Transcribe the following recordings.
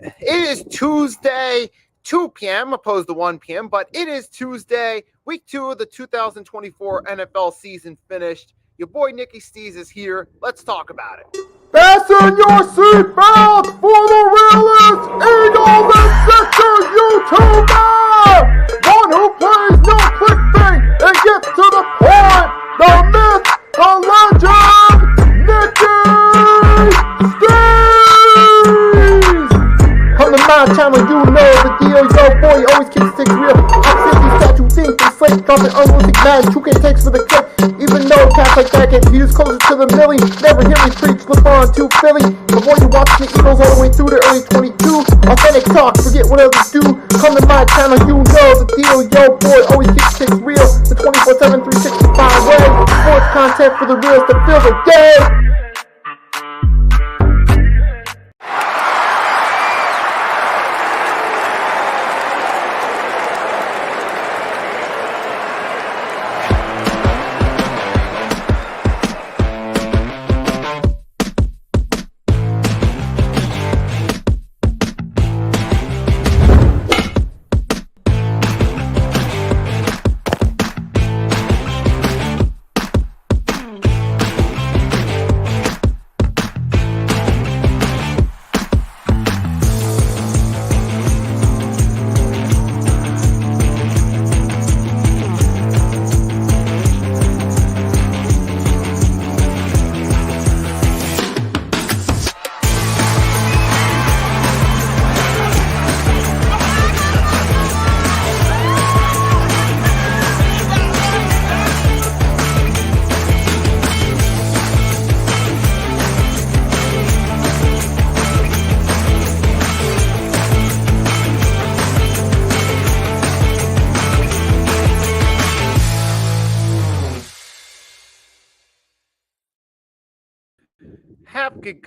It is Tuesday, 2 p.m. opposed to 1 p.m., but it is Tuesday, week 2 of the 2024 NFL season finished. Your boy Nicky Steez is here. Let's talk about it. Fasten your seatbelts for the realest Eagles and Sixers YouTuber! One who plays no clickbait and gets to the point! The myth, the legend, Nicky Steez! Come to my channel, you know the deal. Yo, boy, always keeps things real. I'm simply statue think they slate, dropping unrealistic mags. 2K takes for the clip. Even though cats like that get views closer to the milli, never hear me preach, flip on to Philly. Before you watch the Eagles all the way through the early 22, authentic talk, forget what others do. Come to my channel, you know the deal. Yo, boy, always keeps things real. The 24/7, 365 way. Sports content for the reals that feels like day.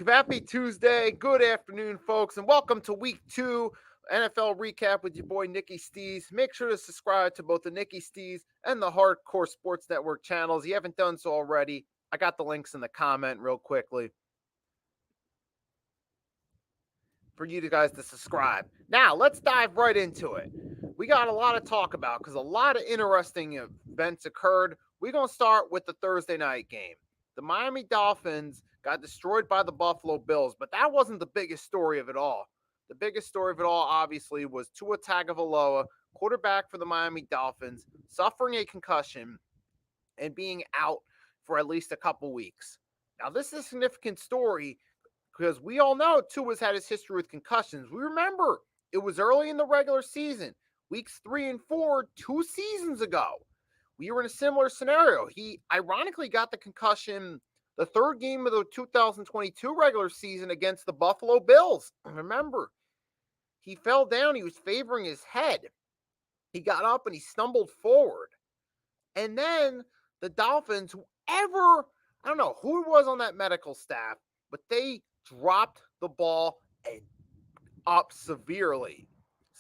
Happy Tuesday. Good afternoon, folks, and welcome to week 2 NFL recap with your boy Nicky Steez. Make sure to subscribe to both the Nicky Steez and the Hardcore Sports Network channels. If you haven't done so already, I got the links in the comment real quickly for you guys to subscribe. Now, let's dive right into it. We got a lot to talk about because a lot of interesting events occurred. We're going to start with the Thursday night game. The Miami Dolphins got destroyed by the Buffalo Bills, but that wasn't the biggest story of it all. The biggest story of it all, obviously, was Tua Tagovailoa, quarterback for the Miami Dolphins, suffering a concussion and being out for at least a couple weeks. Now, this is a significant story because we all know Tua's had his history with concussions. We remember it was early in the regular season, weeks 3 and 4, 2 seasons ago. We were in a similar scenario. He ironically got the concussion the third game of the 2022 regular season against the Buffalo Bills. Remember, he fell down. He was favoring his head. He got up and he stumbled forward. And then the Dolphins, I don't know who it was on that medical staff, but they dropped the ball and up severely.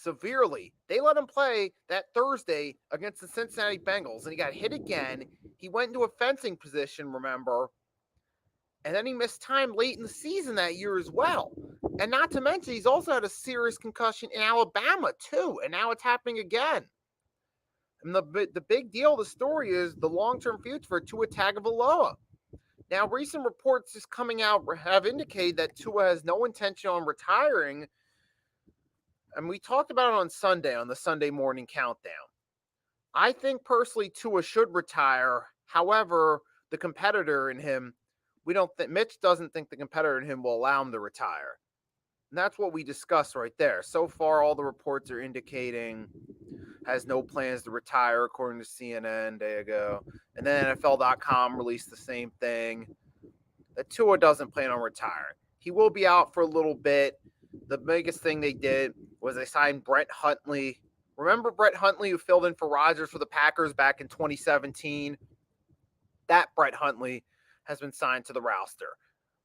They let him play that Thursday against the Cincinnati Bengals, and he got hit again. He went into a fencing position, remember, and then he missed time late in the season that year as well. And not to mention, he's also had a serious concussion in Alabama, too, and now it's happening again. And the big deal of the story is the long-term future for Tua Tagovailoa. Now, recent reports just coming out have indicated that Tua has no intention on retiring. And we talked about it on Sunday, on the Sunday morning countdown. I think personally Tua should retire. However, the competitor in him, Mitch doesn't think the competitor in him will allow him to retire. And that's what we discussed right there. So far, all the reports are indicating has no plans to retire, according to CNN. There you go. And then NFL.com released the same thing. That Tua doesn't plan on retiring. He will be out for a little bit. The biggest thing they did was they signed Brett Hundley. Remember Brett Hundley, who filled in for Rodgers for the Packers back in 2017? That Brett Hundley has been signed to the roster.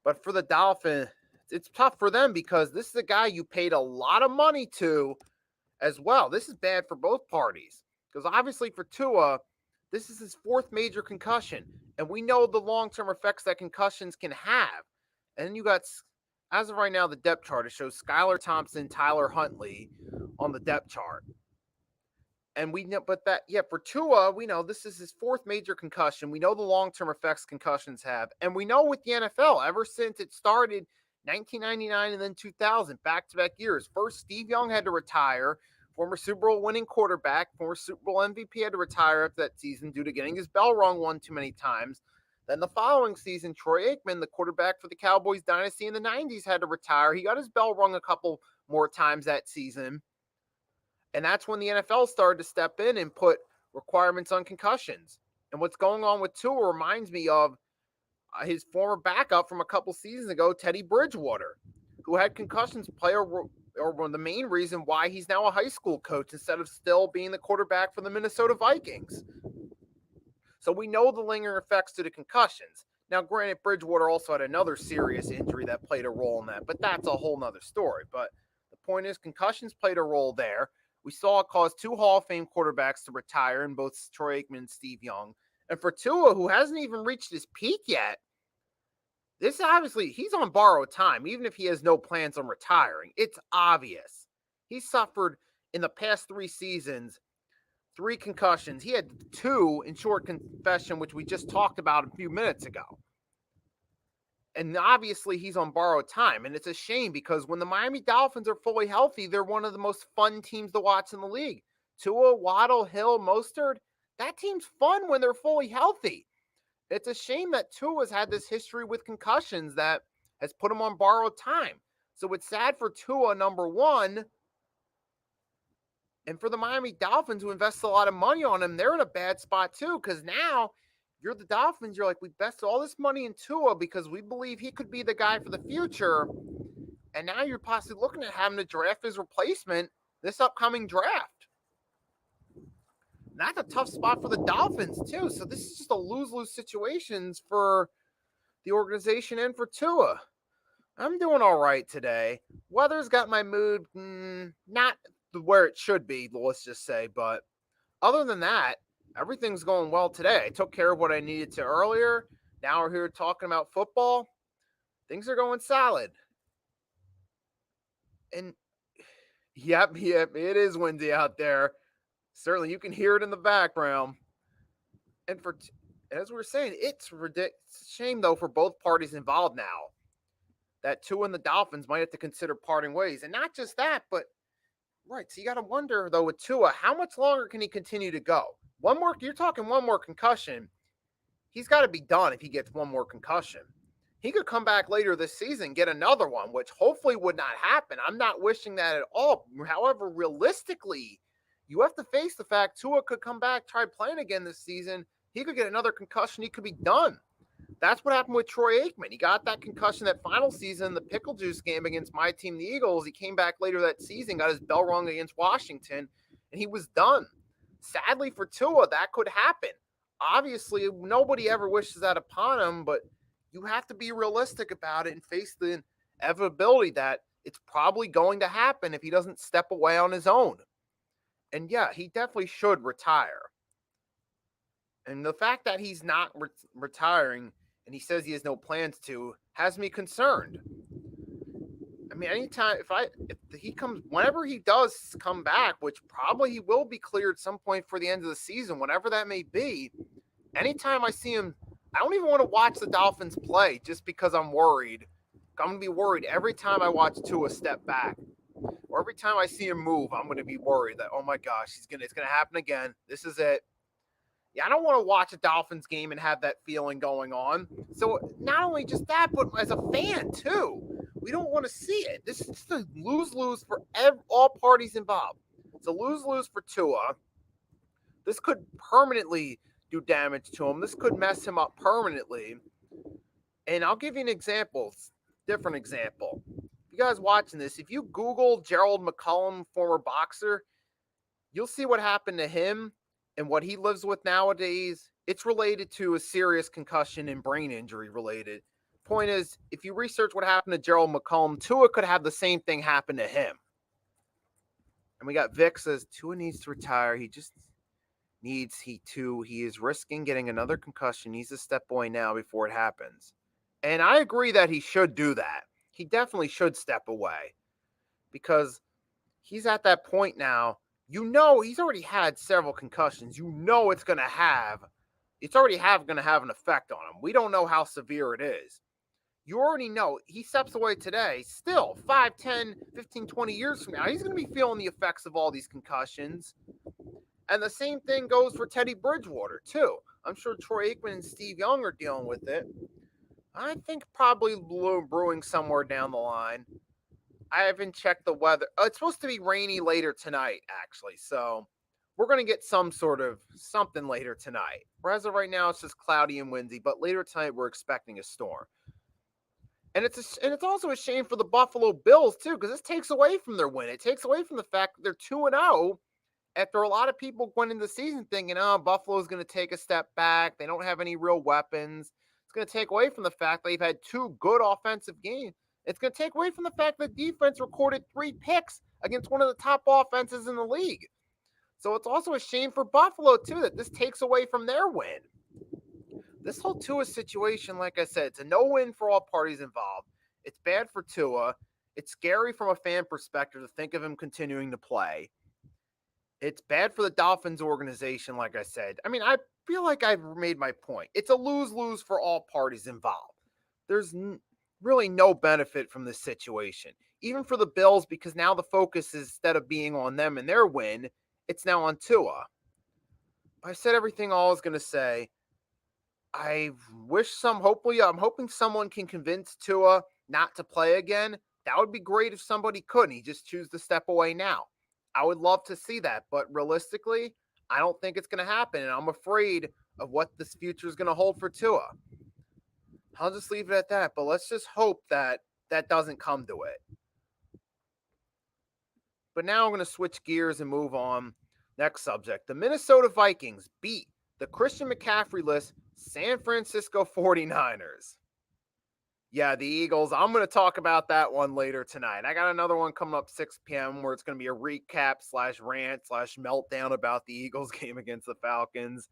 But for the Dolphins, it's tough for them because this is a guy you paid a lot of money to as well. This is bad for both parties because obviously for Tua, this is his 4th major concussion, and we know the long-term effects that concussions can have. And then you got As of right now, the depth chart, it shows Skylar Thompson, Tyler Huntley on the depth chart. And we know, but that, yeah, for Tua, we know this is his fourth major concussion. We know the long term effects concussions have. And we know with the NFL, ever since it started 1999 and then 2000, back to back years. First, Steve Young had to retire, former Super Bowl winning quarterback, former Super Bowl MVP had to retire after that season due to getting his bell rung one too many times. Then the following season, Troy Aikman, the quarterback for the Cowboys dynasty in the 90s, had to retire. He got his bell rung a couple more times that season. And that's when the NFL started to step in and put requirements on concussions. And what's going on with Tua reminds me of his former backup from a couple seasons ago, Teddy Bridgewater, who had concussions play or the main reason why he's now a high school coach instead of still being the quarterback for the Minnesota Vikings. So we know the lingering effects to the concussions. Now, granted, Bridgewater also had another serious injury that played a role in that, but that's a whole nother story. But the point is, concussions played a role there. We saw it cause two Hall of Fame quarterbacks to retire in both Troy Aikman and Steve Young. And for Tua, who hasn't even reached his peak yet, this obviously, he's on borrowed time, even if he has no plans on retiring. It's obvious. He suffered in the past 3 seasons 3 concussions. He had 2 in short confession, which we just talked about a few minutes ago. And obviously he's on borrowed time. And it's a shame because when the Miami Dolphins are fully healthy, they're one of the most fun teams to watch in the league. Tua, Waddle, Hill, Mostert, that team's fun when they're fully healthy. It's a shame that Tua's had this history with concussions that has put him on borrowed time. So it's sad for Tua, number one. And for the Miami Dolphins, who invest a lot of money on him, they're in a bad spot too. Because now you're the Dolphins. You're like, we invested all this money in Tua because we believe he could be the guy for the future. And now you're possibly looking at having to draft his replacement this upcoming draft. And that's a tough spot for the Dolphins too. So this is just a lose-lose situations for the organization and for Tua. I'm doing all right today. Weather's got my mood not where it should be, let's just say. But other than that, everything's going well today. I took care of what I needed to earlier. Now we're here talking about football. Things are going solid. And yep, it is windy out there. Certainly, you can hear it in the background. And as we were saying, it's ridiculous. It's a shame, though, for both parties involved now that Tua and the Dolphins might have to consider parting ways. And not just that, but right. So you got to wonder, though, with Tua, how much longer can he continue to go? You're talking one more concussion. He's got to be done if he gets one more concussion. He could come back later this season, get another one, which hopefully would not happen. I'm not wishing that at all. However, realistically, you have to face the fact Tua could come back, try playing again this season. He could get another concussion. He could be done. That's what happened with Troy Aikman. He got that concussion that final season, the pickle juice game against my team, the Eagles. He came back later that season, got his bell rung against Washington, and he was done. Sadly for Tua, that could happen. Obviously, nobody ever wishes that upon him, but you have to be realistic about it and face the inevitability that it's probably going to happen if he doesn't step away on his own. And yeah, he definitely should retire. And the fact that he's not retiring and he says he has no plans to has me concerned. I mean, anytime if he comes, whenever he does come back, which probably he will be cleared at some point for the end of the season, whenever that may be, anytime I see him, I don't even want to watch the Dolphins play just because I'm worried. I'm going to be worried every time I watch Tua step back. Or every time I see him move, I'm going to be worried that, oh my gosh, it's going to happen again. This is it. Yeah, I don't want to watch a Dolphins game and have that feeling going on. So not only just that, but as a fan too, we don't want to see it. This is a lose-lose for all parties involved. It's a lose-lose for Tua. This could permanently do damage to him. This could mess him up permanently. And I'll give you an example, different example. You guys watching this, if you Google Gerald McCollum, former boxer, you'll see what happened to him and what he lives with nowadays. It's related to a serious concussion and brain injury related. Point is, if you research what happened to Gerald McCollum, Tua could have the same thing happen to him. And we got Vic says Tua needs to retire. He is risking getting another concussion. He's a step boy now before it happens. And I agree that he should do that. he definitely should step away because he's at that point now. He's already had several concussions. It's already going to have an effect on him. We don't know how severe it is. You already know he steps away today. Still, 5, 10, 15, 20 years from now, he's going to be feeling the effects of all these concussions. And the same thing goes for Teddy Bridgewater, too. I'm sure Troy Aikman and Steve Young are dealing with it. I think probably brewing somewhere down the line. I haven't checked the weather. It's supposed to be rainy later tonight, actually. So we're going to get some sort of something later tonight. As of right now, it's just cloudy and windy. But later tonight, we're expecting a storm. And it's also a shame for the Buffalo Bills, too, because this takes away from their win. It takes away from the fact that they're 2-0 after a lot of people went into the season thinking, Buffalo's going to take a step back. They don't have any real weapons. It's going to take away from the fact they've had 2 good offensive games. It's going to take away from the fact that defense recorded 3 picks against one of the top offenses in the league. So it's also a shame for Buffalo, too, that this takes away from their win. This whole Tua situation, like I said, it's a no-win for all parties involved. It's bad for Tua. It's scary from a fan perspective to think of him continuing to play. It's bad for the Dolphins organization, like I said. I mean, I feel like I've made my point. It's a lose-lose for all parties involved. There's really no benefit from this situation. Even for the Bills, because now the focus is, instead of being on them and their win, it's now on Tua. I said everything all I was going to say. I'm hoping someone can convince Tua not to play again. That would be great if somebody could, and he just choose to step away now. I would love to see that, but realistically, I don't think it's going to happen, and I'm afraid of what this future is going to hold for Tua. I'll just leave it at that, but let's just hope that that doesn't come to it. But now I'm going to switch gears and move on. Next subject. The Minnesota Vikings beat the Christian McCaffrey-less San Francisco 49ers. Yeah, the Eagles. I'm going to talk about that one later tonight. I got another one coming up 6 p.m. where it's going to be a recap / rant / meltdown about the Eagles game against the Falcons.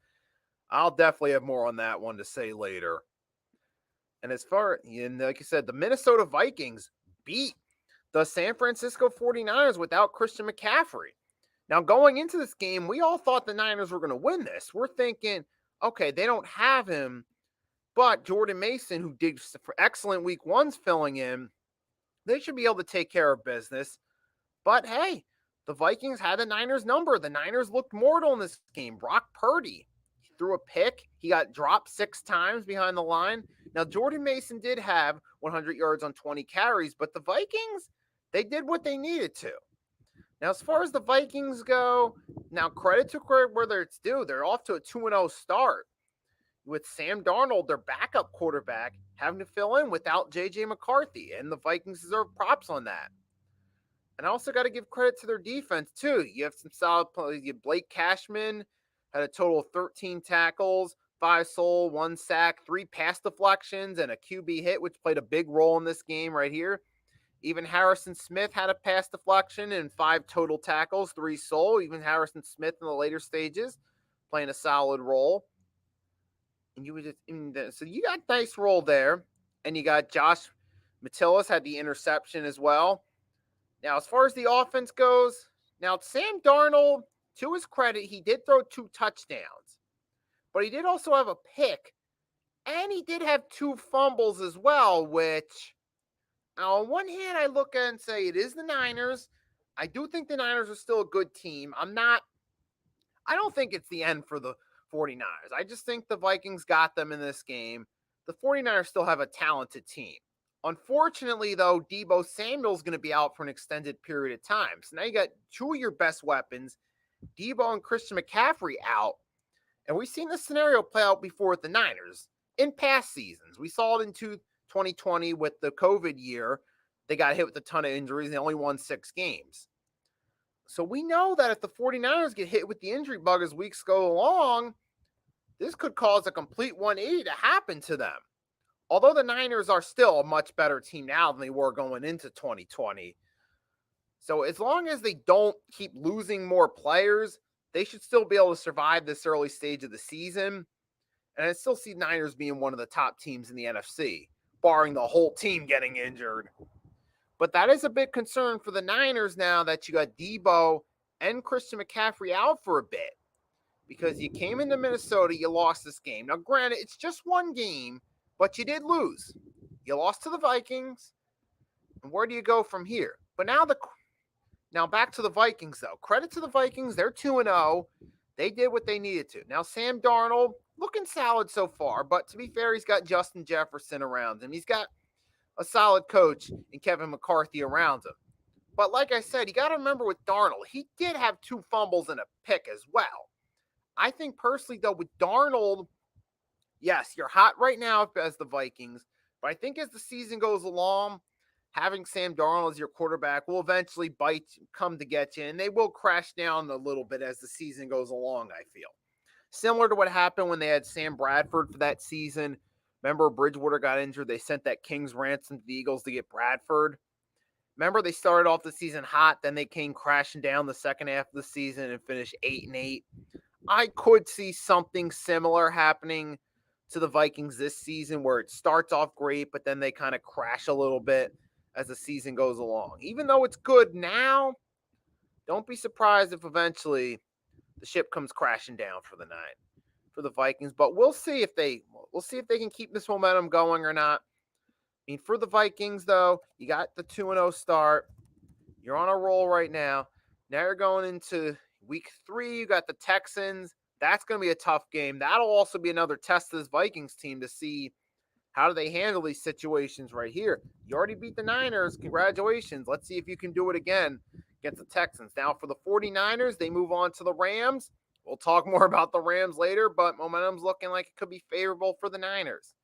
I'll definitely have more on that one to say later. And like I said, the Minnesota Vikings beat the San Francisco 49ers without Christian McCaffrey. Now, going into this game, we all thought the Niners were going to win this. We're thinking, okay, they don't have him, but Jordan Mason, who did excellent week 1s filling in, they should be able to take care of business. But hey, the Vikings had the Niners number. The Niners looked mortal in this game. Brock Purdy, he threw a pick. He got dropped 6 times behind the line. Now, Jordan Mason did have 100 yards on 20 carries, but the Vikings, they did what they needed to. Now, as far as the Vikings go, now credit to where it's due. They're off to a 2-0 start with Sam Darnold, their backup quarterback, having to fill in without J.J. McCarthy, and the Vikings deserve props on that. And I also got to give credit to their defense, too. You have some solid plays. Blake Cashman had a total of 13 tackles, 5 sole, 1 sack, 3 pass deflections, and a QB hit, which played a big role in this game right here. Even Harrison Smith had a pass deflection and 5 total tackles, 3 sole. Even Harrison Smith in the later stages playing a solid role. And so you got a nice roll there. And you got Josh Metellus had the interception as well. Now, as far as the offense goes, now Sam Darnold, to his credit, he did throw 2 touchdowns. But he did also have a pick. And he did have 2 fumbles as well, which, on one hand, I look at and say it is the Niners. I do think the Niners are still a good team. I don't think it's the end for the 49ers. I just think the Vikings got them in this game. The 49ers still have a talented team. Unfortunately, though, Deebo Samuel's going to be out for an extended period of time. So now you got 2 of your best weapons, Deebo and Christian McCaffrey, out. And we've seen this scenario play out before with the Niners in past seasons. We saw it in 2020 with the COVID year. They got hit with a ton of injuries. They only won 6 games. So we know that if the 49ers get hit with the injury bug as weeks go along, this could cause a complete 180 to happen to them. Although the Niners are still a much better team now than they were going into 2020. So as long as they don't keep losing more players, they should still be able to survive this early stage of the season. And I still see Niners being one of the top teams in the NFC, barring the whole team getting injured. But that is a big concern for the Niners now that you got Debo and Christian McCaffrey out for a bit. Because you came into Minnesota, you lost this game. Now, granted, it's just one game, but you did lose. You lost to the Vikings. And where do you go from here? But now back to the Vikings, though. Credit to the Vikings. They're 2-0. They did what they needed to. Now, Sam Darnold, looking solid so far. But to be fair, he's got Justin Jefferson around him. He's got a solid coach in Kevin McCarthy around him. But like I said, you got to remember with Darnold, he did have 2 fumbles and a pick as well. I think personally, though, with Darnold, yes, you're hot right now as the Vikings. But I think as the season goes along, having Sam Darnold as your quarterback will eventually come to get you. And they will crash down a little bit as the season goes along, I feel. Similar to what happened when they had Sam Bradford for that season. Remember, Bridgewater got injured. They sent that King's ransom to the Eagles to get Bradford. Remember, they started off the season hot. Then they came crashing down the second half of the season and finished 8-8. I could see something similar happening to the Vikings this season where it starts off great, but then they kind of crash a little bit as the season goes along. Even though it's good now, don't be surprised if eventually the ship comes crashing down for the Vikings. But we'll see if they can keep this momentum going or not. I mean, for the Vikings, though, you got the 2-0 start. You're on a roll right now. Now you're going into week 3. You got the Texans. That's going to be a tough game. That'll also be another test of this Vikings team to see how do they handle these situations right here. You already beat the Niners. Congratulations. Let's see if you can do it again against the Texans. Now for the 49ers, they move on to the Rams. We'll talk more about the Rams later, but momentum's looking like it could be favorable for the Niners.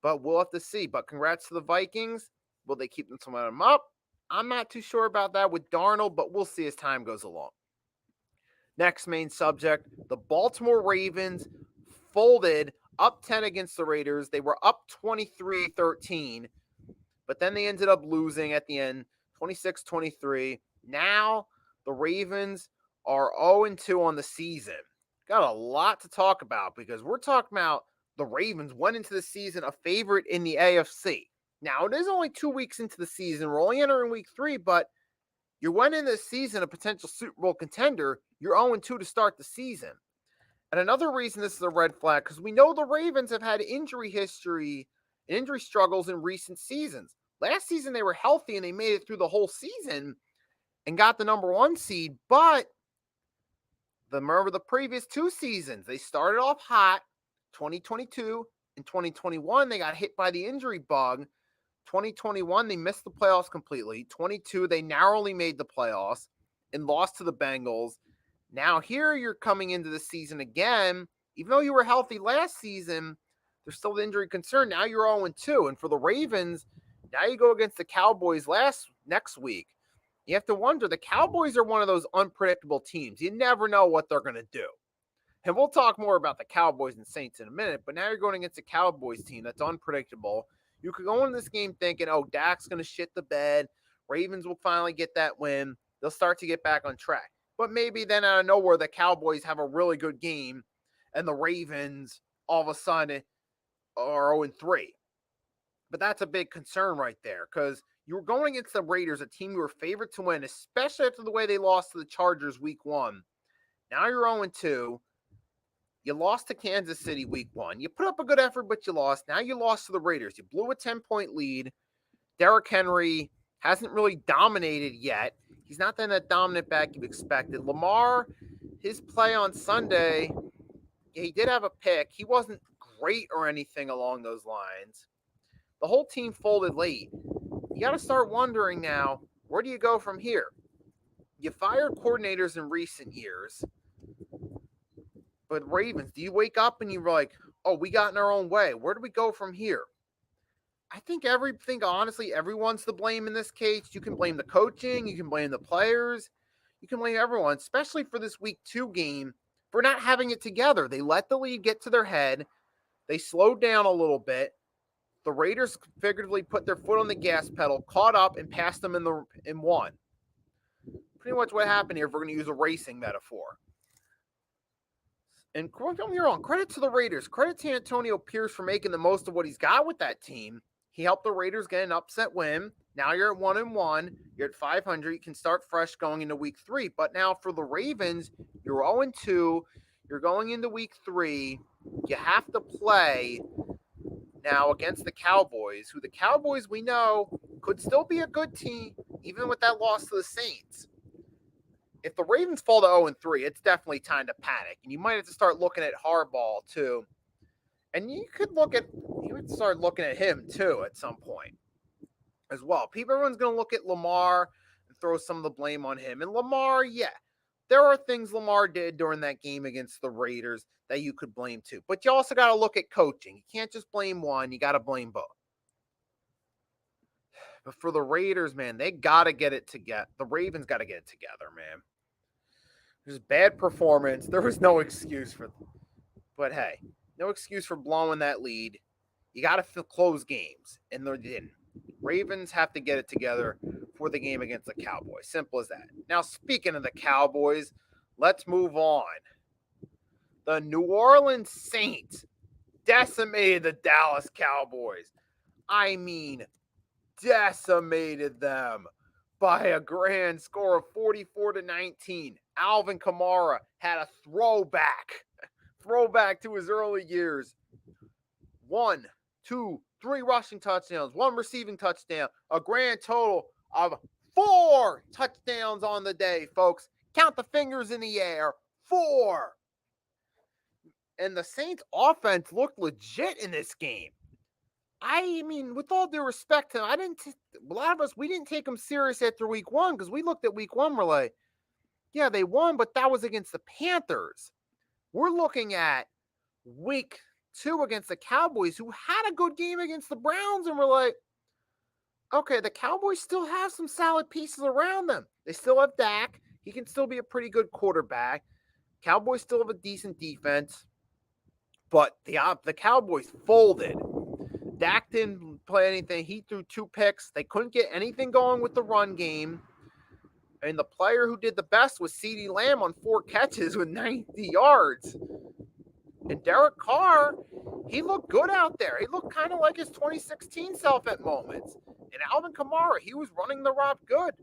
But we'll have to see. But congrats to the Vikings. Will they keep this momentum up? I'm not too sure about that with Darnold, but we'll see as time goes along. Next main subject, the Baltimore Ravens folded up 10 against the Raiders. They were up 23-13, but then they ended up losing at the end, 26-23. Now the Ravens are 0-2 on the season. Got a lot to talk about because we're talking about the Ravens went into the season a favorite in the AFC. Now, it is only 2 weeks into the season. We're only entering week 3, but you went in this season a potential Super Bowl contender. You're 0-2 to start the season. And another reason this is a red flag, because we know the Ravens have had injury struggles in recent seasons. Last season, they were healthy and they made it through the whole season and got the number 1 seed. But remember the previous 2 seasons, they started off hot. 2022 and 2021, they got hit by the injury bug. 2021, they missed the playoffs completely. 22, they narrowly made the playoffs and lost to the Bengals. Now here you're coming into the season again. Even though you were healthy last season, there's still the injury concern. Now you're 0-2. And for the Ravens, now you go against the Cowboys next week. You have to wonder, the Cowboys are one of those unpredictable teams. You never know what they're going to do. And we'll talk more about the Cowboys and Saints in a minute, but now you're going against a Cowboys team that's unpredictable. You could go into this game thinking, oh, Dak's going to shit the bed. Ravens will finally get that win. They'll start to get back on track. But maybe then out of nowhere, the Cowboys have a really good game, and the Ravens all of a sudden are 0-3. But that's a big concern right there because you were going against the Raiders, a team you were favored to win, especially after the way they lost to the Chargers week 1. Now you're 0-2. You lost to Kansas City week 1. You put up a good effort, but you lost. Now you lost to the Raiders. You blew a 10-point lead. Derrick Henry hasn't really dominated yet. He's not that dominant back you expected. Lamar, his play on Sunday, he did have a pick. He wasn't great or anything along those lines. The whole team folded late. You got to start wondering now, where do you go from here? You fired coordinators in recent years. But Ravens, do you wake up and you're like, oh, we got in our own way. Where do we go from here? I think honestly, everyone's to blame in this case. You can blame the coaching. You can blame the players. You can blame everyone, especially for this week 2 game, for not having it together. They let the lead get to their head. They slowed down a little bit. The Raiders figuratively put their foot on the gas pedal, caught up, and passed them in one. Pretty much what happened here if we're going to use a racing metaphor. And don't get me wrong, credit to the Raiders. Credit to Antonio Pierce for making the most of what he's got with that team. He helped the Raiders get an upset win. Now you're at 1-1. You're at 500. You can start fresh going into week 3. But now for the Ravens, you're 0-2. You're going into week 3. You have to play now against the Cowboys, who the Cowboys we know could still be a good team, even with that loss to the Saints. If the Ravens fall to 0-3, it's definitely time to panic. And you might have to start looking at Harbaugh, too. And you would start looking at him, too, at some point as well. Everyone's going to look at Lamar and throw some of the blame on him. And Lamar, yeah, there are things Lamar did during that game against the Raiders that you could blame, too. But you also got to look at coaching. You can't just blame one. You got to blame both. But for the Raiders, man, they got to get it together. The Ravens got to get it together, man. There's bad performance. There was no excuse for them. But hey, no excuse for blowing that lead. You got to close games, and they didn't. Ravens have to get it together for the game against the Cowboys. Simple as that. Now, speaking of the Cowboys, let's move on. The New Orleans Saints decimated the Dallas Cowboys. I mean, decimated them by a grand score of 44-19. Alvin Kamara had a throwback to his early years. 1, 2, 3 rushing touchdowns, 1 receiving touchdown, a grand total of 4 touchdowns on the day, folks. Count the fingers in the air. 4. And the Saints offense looked legit in this game. I mean, with all due respect to him, a lot of us, we didn't take them serious after week 1 because we looked at week 1, we're like, yeah, they won, but that was against the Panthers. We're looking at week 2 against the Cowboys, who had a good game against the Browns, and we're like, okay, the Cowboys still have some solid pieces around them. They still have Dak. He can still be a pretty good quarterback. Cowboys still have a decent defense, but the Cowboys folded. Dak didn't play anything. He threw 2 picks. They couldn't get anything going with the run game. And the player who did the best was CeeDee Lamb on 4 catches with 90 yards. And Derek Carr, he looked good out there. He looked kind of like his 2016 self at moments. And Alvin Kamara, he was running the rock good.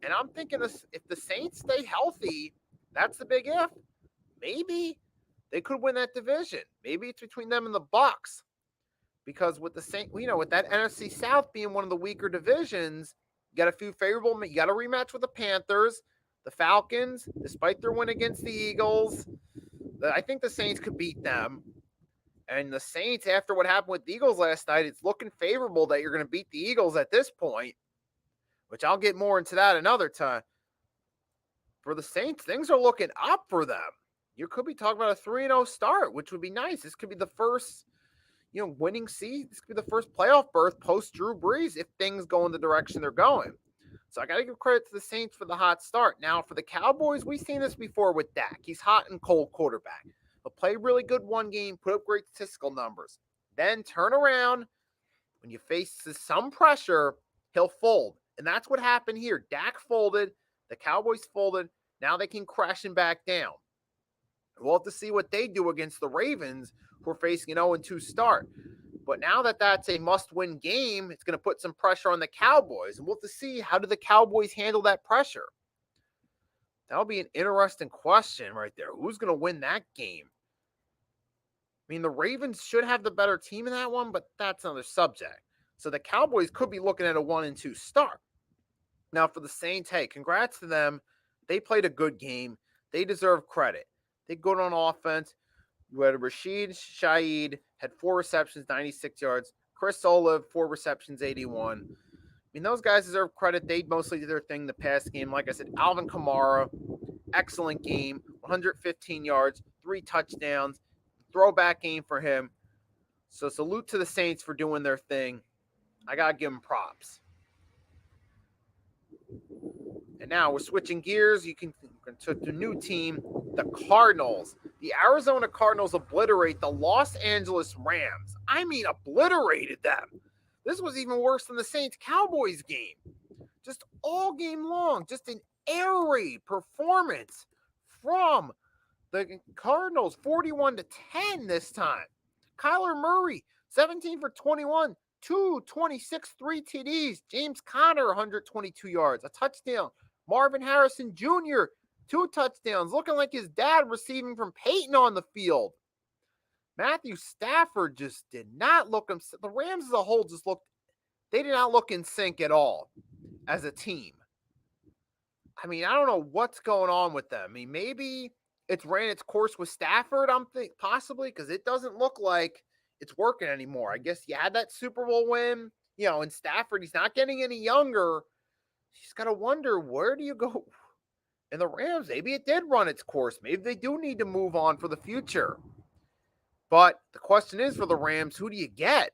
And I'm thinking if the Saints stay healthy, that's the big if. Maybe they could win that division. Maybe it's between them and the Bucs. Because with the Saints, with that NFC South being one of the weaker divisions, you got a few favorable. You got a rematch with the Panthers, the Falcons, despite their win against the Eagles. I think the Saints could beat them. And the Saints, after what happened with the Eagles last night, it's looking favorable that you're going to beat the Eagles at this point, which I'll get more into that another time. For the Saints, things are looking up for them. You could be talking about a 3-0 start, which would be nice. This could be the first, winning season. This could be the first playoff berth post Drew Brees if things go in the direction they're going. So I got to give credit to the Saints for the hot start. Now, for the Cowboys, we've seen this before with Dak. He's hot and cold quarterback. He'll play really good one game, put up great statistical numbers. Then turn around. When you face some pressure, he'll fold. And that's what happened here. Dak folded. The Cowboys folded. Now they can crash and back down. We'll have to see what they do against the Ravens, who are facing an 0-2 start. But now that that's a must-win game, it's going to put some pressure on the Cowboys. And we'll have to see, how do the Cowboys handle that pressure? That'll be an interesting question right there. Who's going to win that game? I mean, the Ravens should have the better team in that one, but that's another subject. So the Cowboys could be looking at a 1-2 start. Now, for the Saints, hey, congrats to them. They played a good game. They deserve credit. They good on offense. You had Rashid Shaheed, had 4 receptions, 96 yards. Chris Olive, 4 receptions, 81. I mean, those guys deserve credit. They mostly did their thing the past game. Like I said, Alvin Kamara, excellent game, 115 yards, 3 touchdowns. Throwback game for him. So salute to the Saints for doing their thing. I got to give them props. And now we're switching gears. You can to the new team, the Cardinals. The Arizona Cardinals obliterate the Los Angeles Rams. I mean, obliterated them. This was even worse than the Saints-Cowboys game. Just all game long, just an air raid performance from the Cardinals, 41-10 this time. Kyler Murray, 17 for 21, 226, 3 TDs. James Conner, 122 yards, a touchdown. Marvin Harrison Jr., 2 touchdowns, looking like his dad receiving from Peyton on the field. Matthew Stafford just did not look. The Rams as a whole just looked, they did not look in sync at all as a team. I mean, I don't know what's going on with them. I mean, maybe it's ran its course with Stafford, I'm thinking possibly, because it doesn't look like it's working anymore. I guess you had that Super Bowl win, and Stafford, he's not getting any younger. He's got to wonder, where do you go? And the Rams, maybe it did run its course. Maybe they do need to move on for the future. But the question is, for the Rams, who do you get?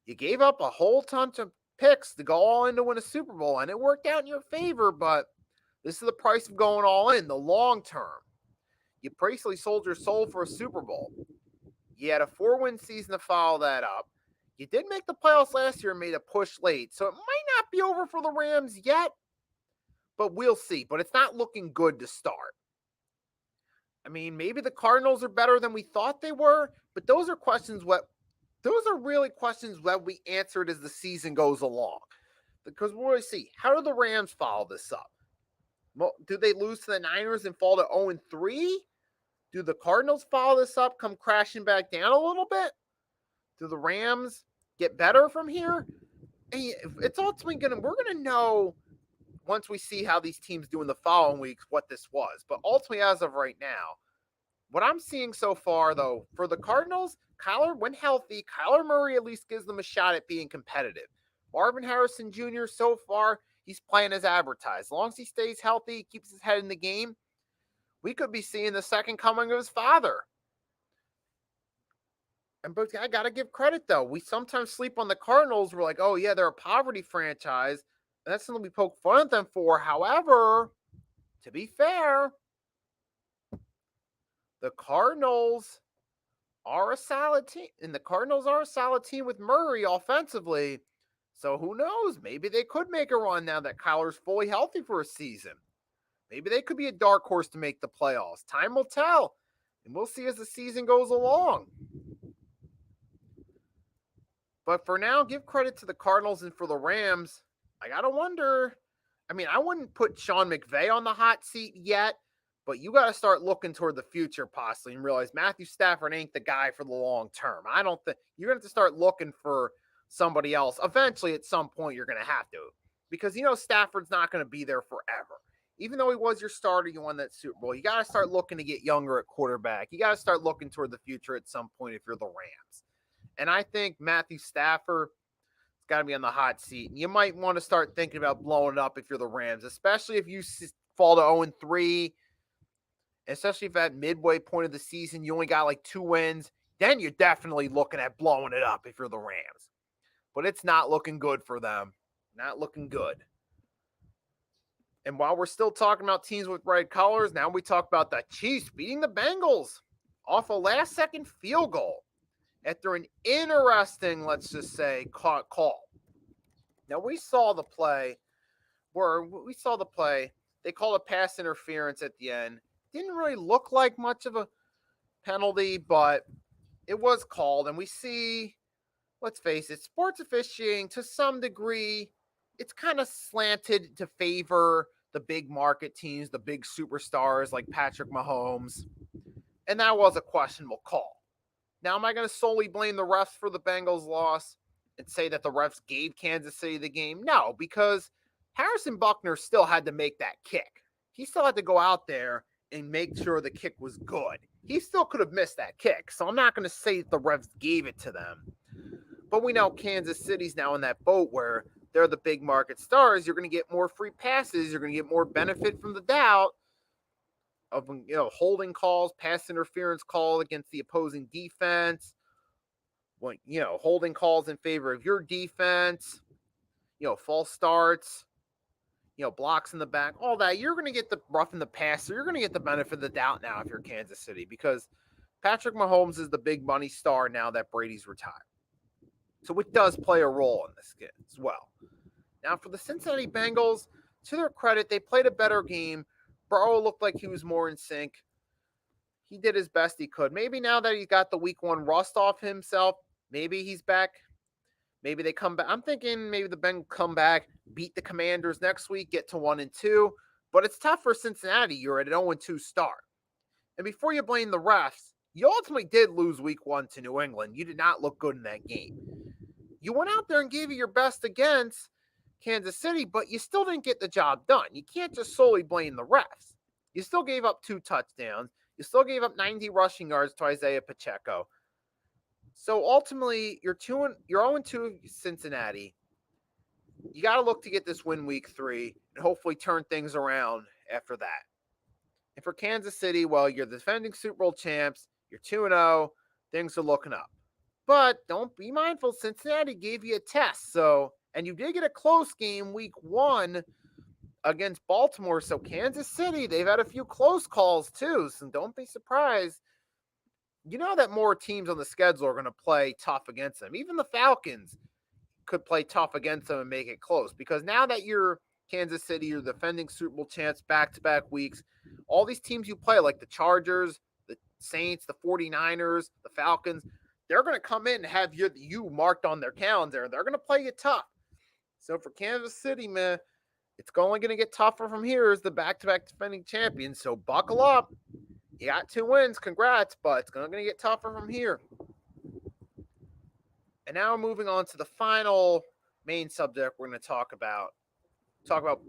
You gave up a whole ton of picks to go all in to win a Super Bowl, and it worked out in your favor, but this is the price of going all in, the long term. You basically sold your soul for a Super Bowl. You had a 4-win season to follow that up. You did make the playoffs last year and made a push late, so it might not be over for the Rams yet, but we'll see. But it's not looking good to start. I mean, maybe the Cardinals are better than we thought they were, but those are really questions that we answered as the season goes along. Because we'll really see, how do the Rams follow this up? Do they lose to the Niners and fall to 0-3? Do the Cardinals follow this up, come crashing back down a little bit? Do the Rams get better from here? It's ultimately we're going to know once we see how these teams do in the following weeks what this was. But ultimately, as of right now, what I'm seeing so far, though, for the Cardinals, when healthy, Kyler Murray at least gives them a shot at being competitive. Marvin Harrison Jr., so far, he's playing as advertised. As long as he stays healthy, keeps his head in the game, we could be seeing the second coming of his father. But I got to give credit, though. We sometimes sleep on the Cardinals. We're like, oh, yeah, they're a poverty franchise. And that's something we poke fun at them for. However, to be fair, the Cardinals are a solid team. And the Cardinals are a solid team with Murray offensively. So who knows? Maybe they could make a run now that Kyler's fully healthy for a season. Maybe they could be a dark horse to make the playoffs. Time will tell. And we'll see as the season goes along. But for now, give credit to the Cardinals, and for the Rams, I got to wonder. I mean, I wouldn't put Sean McVay on the hot seat yet, but you got to start looking toward the future possibly and realize Matthew Stafford ain't the guy for the long term. I don't think you're going to have to start looking for somebody else. Eventually, at some point, you're going to have to, because Stafford's not going to be there forever. Even though he was your starter, you won that Super Bowl. You got to start looking to get younger at quarterback. You got to start looking toward the future at some point if you're the Rams. And I think Matthew Stafford has got to be on the hot seat. And you might want to start thinking about blowing it up if you're the Rams, especially if you fall to 0-3, especially if at midway point of the season you only got like 2 wins. Then you're definitely looking at blowing it up if you're the Rams. But it's not looking good for them. Not looking good. And while we're still talking about teams with bright colors, now we talk about the Chiefs beating the Bengals off a last-second field goal after an interesting, let's just say, call. Now, we saw the play. They called a pass interference at the end. Didn't really look like much of a penalty, but it was called. And we see, let's face it, sports officiating to some degree, it's kind of slanted to favor the big market teams, the big superstars like Patrick Mahomes. And that was a questionable call. Now, am I going to solely blame the refs for the Bengals' loss and say that the refs gave Kansas City the game? No, because Harrison Buckner still had to make that kick. He still had to go out there and make sure the kick was good. He still could have missed that kick, so I'm not going to say that the refs gave it to them. But we know Kansas City's now in that boat where they're the big market stars. You're going to get more free passes. You're going to get more benefit from the doubt of holding calls, pass interference call against the opposing defense, holding calls in favor of your defense, false starts, blocks in the back, all that. You're going to get the rough in the passer. You're going to get the benefit of the doubt now if you're Kansas City, because Patrick Mahomes is the big money star now that Brady's retired. So it does play a role in this game as well. Now, for the Cincinnati Bengals, to their credit, they played a better game. Burrow looked like he was more in sync. He did his best he could. Maybe now that he got the week 1 rust off himself, maybe he's back. Maybe they come back. I'm thinking maybe the Bengals come back, beat the Commanders next week, get to 1-2. But it's tough for Cincinnati. You're at an 0-2 start. And before you blame the refs, you ultimately did lose week 1 to New England. You did not look good in that game. You went out there and gave it your best against Kansas City, but you still didn't get the job done. You can't just solely blame the refs. You still gave up 2 touchdowns. You still gave up 90 rushing yards to Isaiah Pacheco. So ultimately, you're 0-2 Cincinnati. You got to look to get this win week 3 and hopefully turn things around after that. And for Kansas City, well, you're the defending Super Bowl champs. You're 2-0. Things are looking up. But don't be mindful, Cincinnati gave you a test. And you did get a close game week 1 against Baltimore. So Kansas City, they've had a few close calls too. So don't be surprised. You know that more teams on the schedule are going to play tough against them. Even the Falcons could play tough against them and make it close. Because now that you're Kansas City, you're defending Super Bowl champs back-to-back weeks, all these teams you play, like the Chargers, the Saints, the 49ers, the Falcons, they're going to come in and have you marked on their calendar. They're going to play you tough. So for Kansas City, man, it's only going to get tougher from here as the back-to-back defending champions. So buckle up. You got 2 wins. Congrats, but it's going to get tougher from here. And now we're moving on to the final main subject we're going to talk about.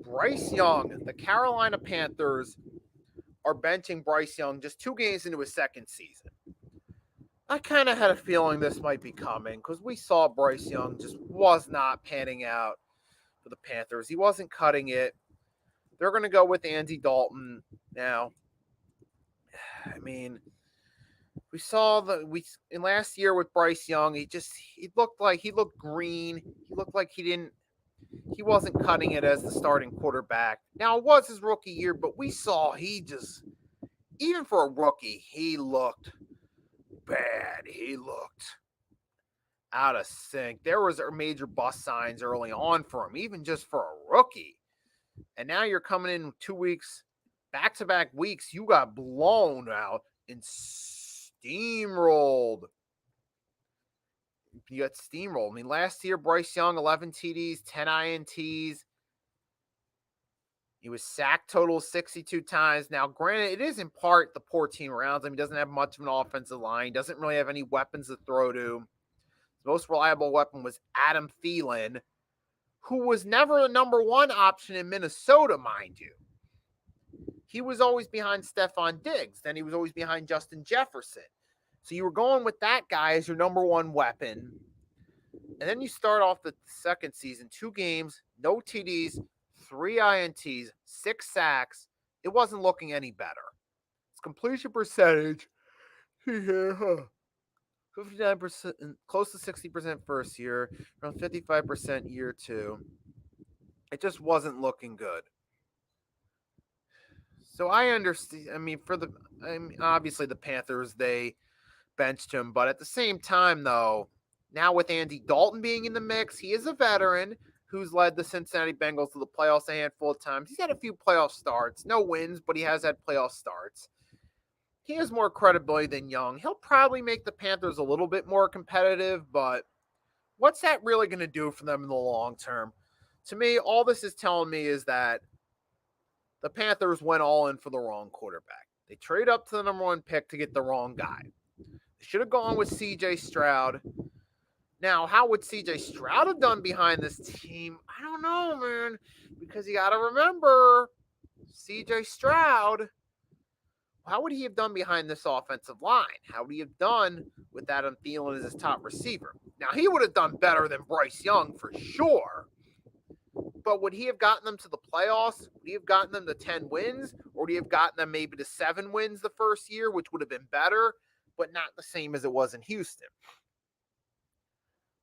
Bryce Young. The Carolina Panthers are benching Bryce Young just 2 games into his second season. I kind of had a feeling this might be coming because we saw Bryce Young just was not panning out for the Panthers. He wasn't cutting it. They're going to go with Andy Dalton now. I mean, we saw in last year with Bryce Young, he looked green. He looked like he wasn't cutting it as the starting quarterback. Now, it was his rookie year, but we saw even for a rookie, he looked bad. He looked out of sync. There was major bust signs early on for him, even just for a rookie. And now you're coming in 2 weeks, back-to-back weeks, you got blown out and steamrolled. You got steamrolled. I mean, last year, Bryce Young, 11 TDs, 10 INTs. He was sacked total 62 times. Now, granted, it is in part the poor team around him. He doesn't have much of an offensive line. He doesn't really have any weapons to throw to. His most reliable weapon was Adam Thielen, who was never a number 1 option in Minnesota, mind you. He was always behind Stephon Diggs. Then he was always behind Justin Jefferson. So you were going with that guy as your number 1 weapon. And then you start off the second season, 2 games, no TDs, 3 INTs, 6 sacks. It wasn't looking any better. His completion percentage, 59%, close to 60% first year, around 55% year 2. It just wasn't looking good. So I understand. Obviously the Panthers, they benched him, but at the same time, though, now with Andy Dalton being in the mix, he is a veteran who's led the Cincinnati Bengals to the playoffs a handful of times. He's had a few playoff starts, no wins, but he has had playoff starts. He has more credibility than Young. He'll probably make the Panthers a little bit more competitive, but what's that really going to do for them in the long term? To me, all this is telling me is that the Panthers went all in for the wrong quarterback. They traded up to the number 1 pick to get the wrong guy. They should have gone with C.J. Stroud. Now, how would C.J. Stroud have done behind this team? I don't know, man. Because you got to remember, C.J. Stroud, how would he have done behind this offensive line? How would he have done with Adam Thielen as his top receiver? Now, he would have done better than Bryce Young for sure. But would he have gotten them to the playoffs? Would he have gotten them to 10 wins? Or would he have gotten them maybe to 7 wins the first year, which would have been better, but not the same as it was in Houston?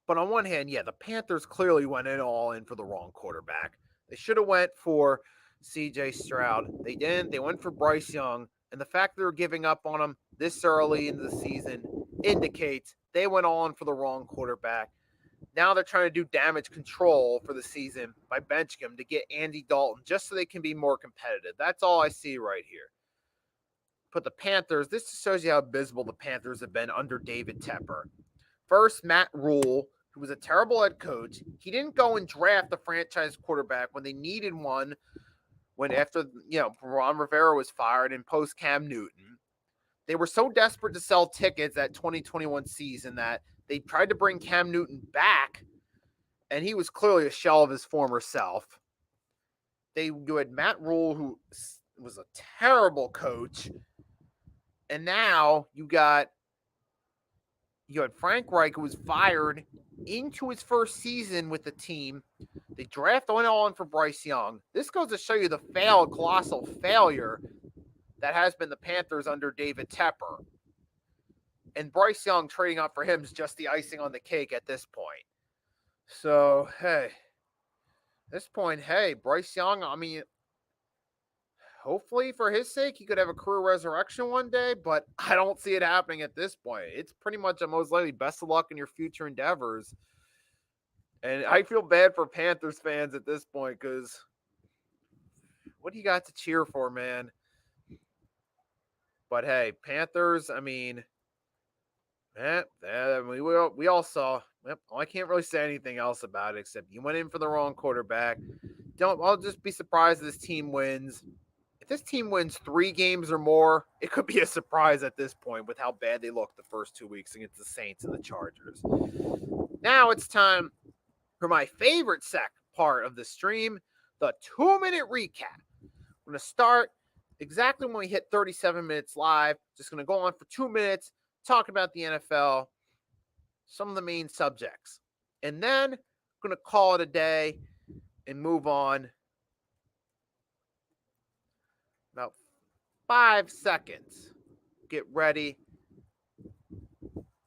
But on one hand, yeah, the Panthers clearly went all in for the wrong quarterback. They should have went for C.J. Stroud. They didn't. They went for Bryce Young. And the fact that they're giving up on him this early into the season indicates they went all in for the wrong quarterback. Now they're trying to do damage control for the season by benching him to get Andy Dalton just so they can be more competitive. That's all I see right here. But the Panthers, this just shows you how abysmal the Panthers have been under David Tepper. First, Matt Rule He was a terrible head coach. He didn't go and draft a franchise quarterback when they needed one. When after Ron Rivera was fired and post Cam Newton, they were so desperate to sell tickets that 2021 season that they tried to bring Cam Newton back, and he was clearly a shell of his former self. You had Matt Rule, who was a terrible coach, and now you had Frank Reich, who was fired into his first season with the team. They went on for Bryce Young. This goes to show you the colossal failure that has been the Panthers under David Tepper. And Bryce Young trading up for him is just the icing on the cake at this point. So, hey, Bryce Young, I mean, hopefully for his sake, he could have a career resurrection one day, but I don't see it happening at this point. It's pretty much a most likely best of luck in your future endeavors. And I feel bad for Panthers fans at this point because what do you got to cheer for, man? But hey, Panthers, I mean, we all saw. I can't really say anything else about it except you went in for the wrong quarterback. I'll just be surprised if this team wins. If this team wins 3 games or more, it could be a surprise at this point with how bad they looked the first 2 weeks against the Saints and the Chargers. Now it's time for my favorite part of the stream, the 2-minute recap. We're going to start exactly when we hit 37 minutes live. Just going to go on for 2 minutes, talking about the NFL, some of the main subjects. And then I'm going to call it a day and move on. About 5 seconds. Get ready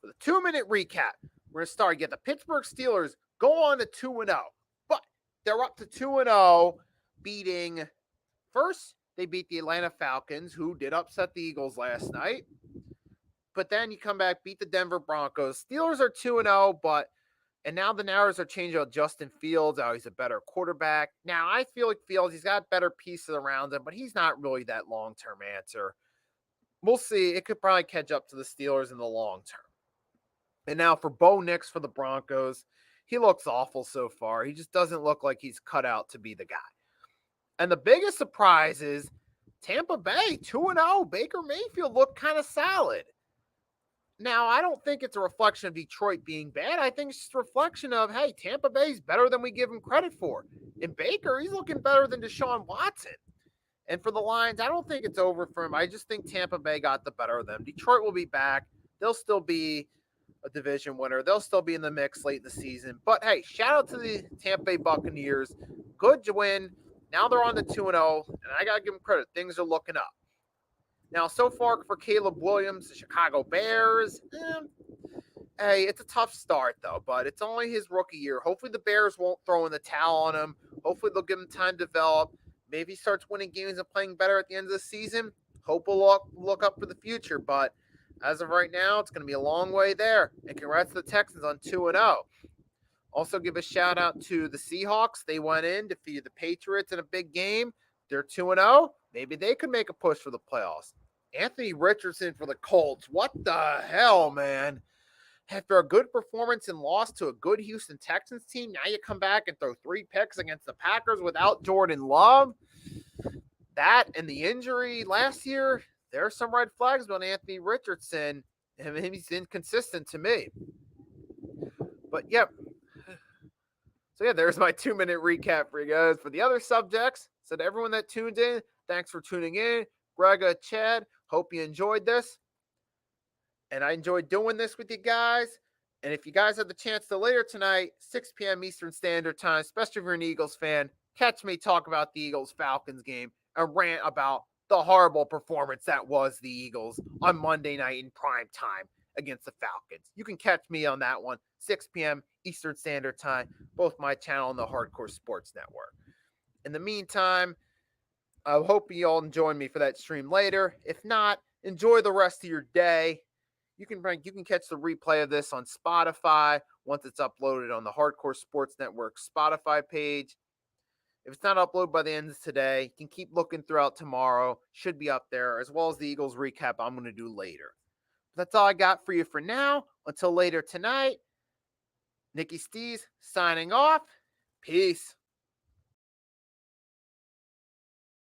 for the 2-minute recap. We're going to start. Get the Pittsburgh Steelers go on to 2-0. But they're up to 2-0, beating first. They beat the Atlanta Falcons, who did upset the Eagles last night. But then you come back, beat the Denver Broncos. Steelers are 2-0, and now the narratives are changing about Justin Fields. How he's a better quarterback. Now, I feel like Fields, he's got better pieces around him, but he's not really that long-term answer. We'll see. It could probably catch up to the Steelers in the long term. And now for Bo Nix for the Broncos, he looks awful so far. He just doesn't look like he's cut out to be the guy. And the biggest surprise is Tampa Bay, 2-0. Baker Mayfield looked kind of solid. Now, I don't think it's a reflection of Detroit being bad. I think it's just a reflection of, hey, Tampa Bay's better than we give him credit for. And Baker, he's looking better than Deshaun Watson. And for the Lions, I don't think it's over for him. I just think Tampa Bay got the better of them. Detroit will be back. They'll still be a division winner. They'll still be in the mix late in the season. But, hey, shout out to the Tampa Bay Buccaneers. Good win. Now they're on to 2-0, and I got to give them credit. Things are looking up. Now, so far for Caleb Williams, the Chicago Bears, hey, it's a tough start, though, but it's only his rookie year. Hopefully the Bears won't throw in the towel on him. Hopefully they'll give him time to develop. Maybe he starts winning games and playing better at the end of the season. Hope we'll look up for the future, but as of right now, it's going to be a long way there. And congrats to the Texans on 2-0. Also give a shout-out to the Seahawks. They went in, defeated the Patriots in a big game. They're 2-0. Maybe they could make a push for the playoffs. Anthony Richardson for the Colts. What the hell, man? After a good performance and loss to a good Houston Texans team, now you come back and throw 3 picks against the Packers without Jordan Love. That and the injury last year, there are some red flags on Anthony Richardson. And he's inconsistent to me. But, yep. So, yeah, there's my 2-minute recap for you guys. For the other subjects, so to everyone that tuned in, thanks for tuning in. Grega, Chad, hope you enjoyed this. And I enjoyed doing this with you guys. And if you guys have the chance to later tonight, 6 p.m. Eastern Standard Time, especially if you're an Eagles fan, catch me talk about the Eagles-Falcons game and rant about the horrible performance that was the Eagles on Monday night in prime time against the Falcons. You can catch me on that one, 6 p.m. Eastern Standard Time, both my channel and the Hardcore Sports Network. In the meantime, I hope you all join me for that stream later. If not, enjoy the rest of your day. You can catch the replay of this on Spotify once it's uploaded on the Hardcore Sports Network Spotify page. If it's not uploaded by the end of today, you can keep looking throughout tomorrow. Should be up there, as well as the Eagles recap I'm going to do later. That's all I got for you for now. Until later tonight, Nicky Steez signing off. Peace.